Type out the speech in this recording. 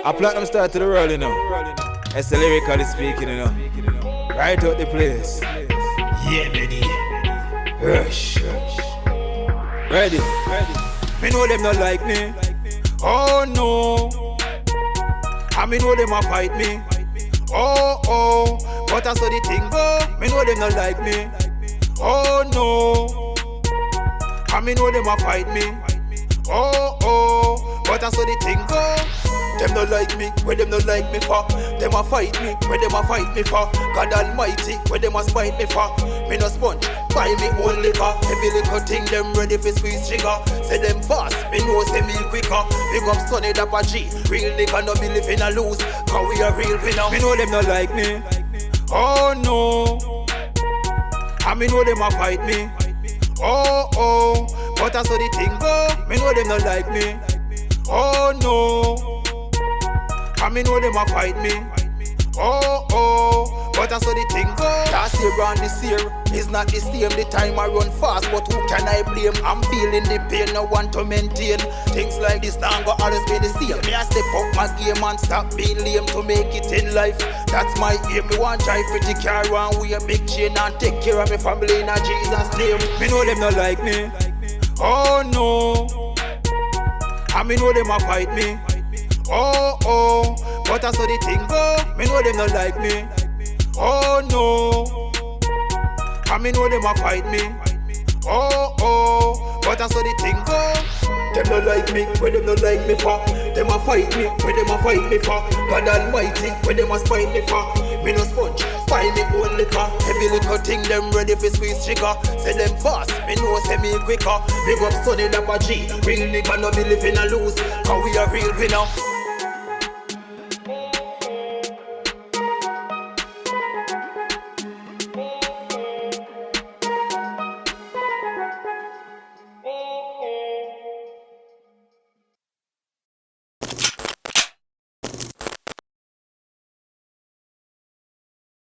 A platinum star to the world, you know. It's the lyrically speaking, you know. Right out the place. Yeah, baby. Rush. Ready. Me know them not like me. Oh no. I me know them a fight me. Oh. But I saw the thing go. Me know them not like me. Oh no. I me know them a fight me. Oh. But I saw the thing go. Them not like me, where them not like me for. Them a fight me, where them a fight me for. God Almighty, where them a spite me for. Me no sponge, buy me own liquor. Every little thing them ready for squeeze trigger. Say them fast, me know say me quicker. Big up Sunny Dappa G, real nigga no be living a lose. Cause we a real winner. Me know them not like me. Oh no. I me know them a fight me. Oh. But I saw the thing go. Me know them not like me. Oh no. I me know them a fight me. Oh, but I saw the thing go. Last year and this year is not the same. The time I run fast, but who can I blame? I'm feeling the pain, no want to maintain. Things like this now go always be the same. Me I step up my game and stop being lame to make it in life. That's my aim. Me want drive pretty car and wear a big chain and take care of my family in a Jesus name. Me know them not like me. Oh no. I me know them a fight me. Oh, but I saw the thing go. Me know them not like me. Oh no. I me know them a fight me. Oh, but I saw the thing go. Them not like me, where them not like me for. Them a fight me, where them a fight me for. God Almighty, where them a spite me for. Me no sponge, buy me own liquor. Every little thing them ready for squeeze trigger. Say them fast, me know say me quicker. Big up Sunny Dappa G, real nigga no be living a lose. Cause we a real winner.